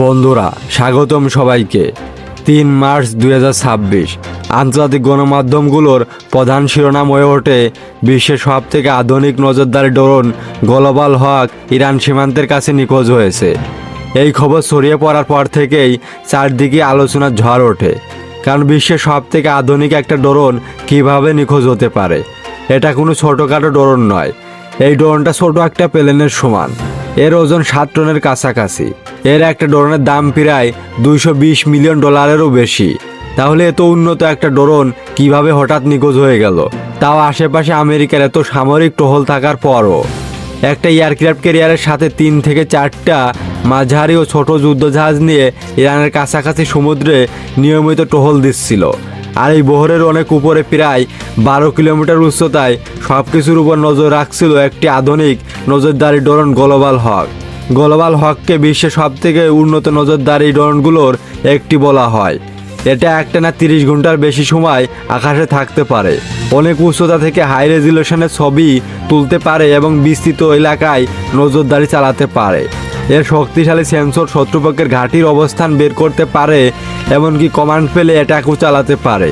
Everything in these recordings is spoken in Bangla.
বন্ধুরা স্বাগতম সবাইকে। ৩ মার্চ ২০২৬ আন্তর্জাতিক গণমাধ্যমগুলোর প্রধান শিরোনাম হয়ে ওঠে বিশ্বের সবথেকে আধুনিক নজরদারি ড্রোন গ্লোবাল হক ইরান সীমান্তের কাছে নিখোঁজ হয়েছে। এই খবর ছড়িয়ে পড়ার পর থেকেই চারদিকে আলোচনার ঝড় ওঠে, কারণ বিশ্বের সবথেকে আধুনিক একটা ড্রোন কীভাবে নিখোঁজ হতে পারে। এটা কোনো ছোটোখাটো ড্রোন নয়, এই ড্রোনটা ছোট একটা প্লেনের সমান, এর ওজন ৭ টনের কাছাকাছি। এর একটা ড্রোনের দাম প্রায় $220 মিলিয়ন বেশি। তাহলে এত উন্নত একটা ড্রোন কিভাবে হঠাৎ নিখোঁজ হয়ে গেল, তাও আশেপাশে আমেরিকার এত সামরিক টহল থাকার পরও। একটা এয়ারক্রাফট ক্যারিয়ারের সাথে ৩ থেকে 4টা মাঝারি ও ছোট যুদ্ধজাহাজ নিয়ে ইরানের কাছাকাছি সমুদ্রে নিয়মিত টহল দিচ্ছিল। আর এই বহরের অনেক উপরে প্রায় 12 কিলোমিটার উচ্চতায় সব কিছুর উপর নজর রাখছিল একটি আধুনিক নজরদারি ড্রোন গ্লোবাল হক। গ্লোবাল হককে বিশ্বের সবথেকে উন্নত নজরদারি ড্রোনগুলোর একটি বলা হয়। এটা একটানা 30 ঘন্টার বেশি সময় আকাশে থাকতে পারে, অনেক উচ্চতা থেকে হাই রেজুলেশনের ছবি তুলতে পারে এবং বিস্তৃত এলাকায় নজরদারি চালাতে পারে। এর শক্তিশালী সেন্সর শত্রুপক্ষের ঘাঁটির অবস্থান বের করতে পারে, এমনকি কমান্ড পেলে অ্যাটাকও চালাতে পারে।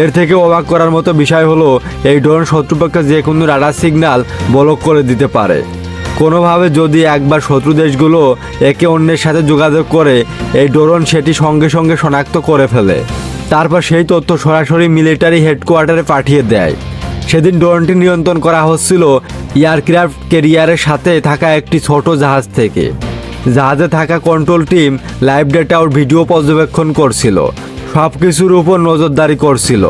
এর থেকে অবাক করার মতো বিষয় হলো এই ড্রোন শত্রুপক্ষের যে কোনো রাডার সিগন্যাল ব্লক করে দিতে পারে। কোনোভাবে যদি একবার শত্রু দেশগুলো একে অন্যের সাথে যোগাযোগ করে, এই ড্রোন সেটি সঙ্গে সঙ্গে শনাক্ত করে ফেলে, তারপর সেই তথ্য সরাসরি মিলিটারি হেডকোয়ার্টারে পাঠিয়ে দেয়। সেদিন ড্রোনটি নিয়ন্ত্রণ করা হচ্ছিল এয়ারক্রাফট ক্যারিয়ারের সাথে থাকা একটি ছোট জাহাজ থেকে। জাহাজে থাকা কন্ট্রোল টিম লাইভ ডেটা ও ভিডিও পর্যবেক্ষণ করছিল, সব কিছুর উপর নজরদারি করছিল।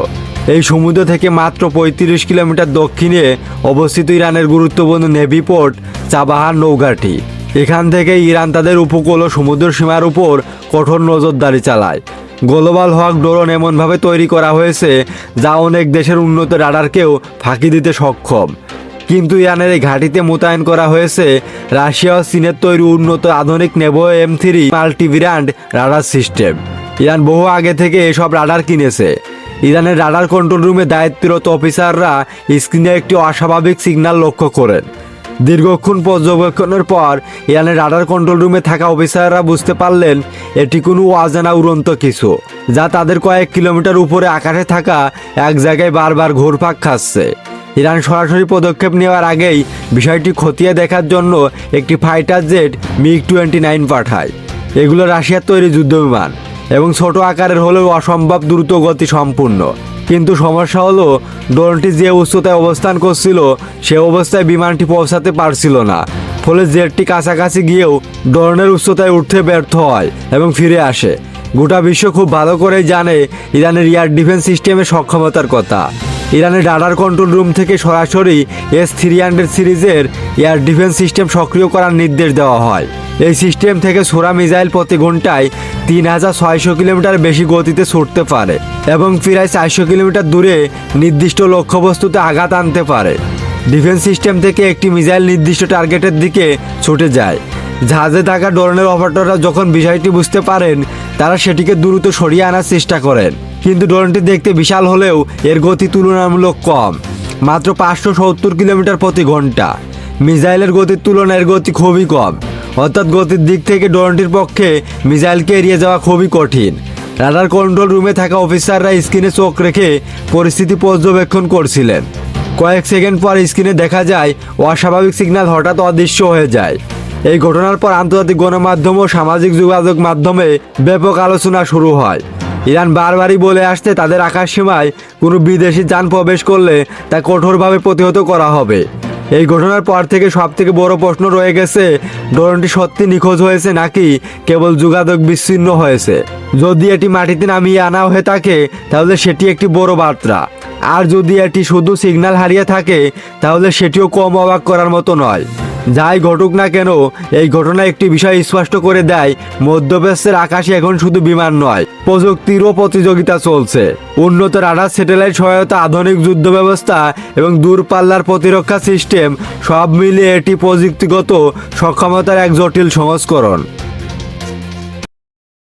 এই সমুদ্র থেকে মাত্র 35 কিলোমিটার দক্ষিণে অবস্থিত ইরানের গুরুত্বপূর্ণ নেভি পোর্ট চাবাহার নৌঘাটি। এখান থেকে ইরান তাদের উপকূল ও সমুদ্র সীমার উপর কঠোর নজরদারি চালায়। গ্লোবাল হক ড্রোন এমনভাবে তৈরি করা হয়েছে যা অনেক দেশের উন্নত রাডারকেও ফাঁকি দিতে সক্ষম। কিন্তু ইরানের এই ঘাঁটিতে মোতায়েন করা হয়েছে রাশিয়া ও চীনের তৈরি উন্নত আধুনিক নেভো M3 multi-brand radar system. Iran বহু আগে থেকে এসব রাডার কিনেছে। ইরানের রাডার কন্ট্রোল রুমে দায়িত্বরত অফিসাররা স্ক্রিনে একটি অস্বাভাবিক সিগন্যাল লক্ষ্য করেন। দীর্ঘক্ষণ পর্যবেক্ষণের পর ইরানের রাডার কন্ট্রোল রুমে থাকা অফিসাররা বুঝতে পারলেন এটি কোনো অজানা উড়ন্ত কিছু, যা তাদের কয়েক কিলোমিটার উপরে আকাশে থাকা এক জায়গায় বারবার ঘুরপাক খাচ্ছে। ইরান সরাসরি পদক্ষেপ নেওয়ার আগেই বিষয়টি খতিয়ে দেখার জন্য একটি ফাইটার জেট MiG-29 পাঠায়। এগুলো রাশিয়ার তৈরি যুদ্ধবিমান এবং ছোট আকারের হলেও অসম্ভব দ্রুত গতি সম্পূর্ণ। কিন্তু সমস্যা হলো ড্রোনটি যে উচ্চতায় অবস্থান করছিল সে অবস্থায় বিমানটি পৌঁছাতে পারছিল না। ফলে জেটটি কাছাকাছি গিয়েও ড্রোনের উচ্চতায় উঠতে ব্যর্থ হয় এবং ফিরে আসে। গোটা বিশ্ব খুব ভালো করেই জানে ইরানের এয়ার ডিফেন্স সিস্টেমের সক্ষমতার কথা। ইরানের রাডার কন্ট্রোল রুম থেকে সরাসরি S-300 সিরিজের এয়ার ডিফেন্স সিস্টেম সক্রিয় করার নির্দেশ দেওয়া হয়। এই সিস্টেম থেকে ছোড়া মিসাইল প্রতি ঘন্টায় 3600 কিলোমিটার বেশি গতিতে ছুটতে পারে এবং প্রায় 400 কিলোমিটার দূরে নির্দিষ্ট লক্ষ্যবস্তুতে আঘাত আনতে পারে। ডিফেন্স সিস্টেম থেকে একটি মিসাইল নির্দিষ্ট টার্গেটের দিকে ছুটে যায়। জাহাজে থাকা ড্রোনের অপারেটররা যখন বিষয়টি বুঝতে পারেন, তারা সেটিকে দ্রুত সরিয়ে আনার চেষ্টা করেন। কিন্তু ড্রোনটি দেখতে বিশাল হলেও এর গতি তুলনামূলক কম, মাত্র 570 কিলোমিটার প্রতি ঘন্টা। মিসাইলের গতির তুলনায় এর গতি খুবই কম, অর্থাৎ গতির দিক থেকে ড্রোনটির পক্ষে মিসাইলকে এড়িয়ে যাওয়া খুবই কঠিন। রাডার কন্ট্রোল রুমে থাকা অফিসাররা স্ক্রিনে চোখ রেখে পরিস্থিতি পর্যবেক্ষণ করছিলেন। কয়েক সেকেন্ড পর স্ক্রিনে দেখা যায় অস্বাভাবিক সিগন্যাল হঠাৎ অদৃশ্য হয়ে যায়। এই ঘটনার পর আন্তর্জাতিক গণমাধ্যম ও সামাজিক যোগাযোগ মাধ্যমে ব্যাপক আলোচনা শুরু হয়। ইরান বারবারই বলে আসছে তাদের আকাশসীমায় কোনো বিদেশি যান প্রবেশ করলে তা কঠোরভাবে প্রতিহত করা হবে। এই ঘটনার পর থেকে সবথেকে বড় প্রশ্ন রয়ে গেছে, ড্রোনটি সত্যি নিখোঁজ হয়েছে নাকি কেবল যোগাযোগ বিচ্ছিন্ন হয়েছে। যদি এটি মাটিতে নামিয়ে আনা হয়ে থাকে তাহলে সেটি একটি বড় বার্তা, আর যদি এটি শুধু সিগন্যাল হারিয়ে থাকে তাহলে সেটিও কম অবাক করার মতো নয়। যাই ঘটুক না কেন, এই ঘটনা একটি বিষয় স্পষ্ট করে দেয়, মধ্যপ্রাচ্যের আকাশে এখন শুধু বিমান নয়, প্রযুক্তিরও প্রতিযোগিতা চলছে। উন্নত রাডার, স্যাটেলাইট সহায়তা, আধুনিক যুদ্ধ ব্যবস্থা এবং দূরপাল্লার প্রতিরক্ষা সিস্টেম সব মিলিয়ে এটি প্রযুক্তিগত সক্ষমতার এক জটিল সংস্করণ।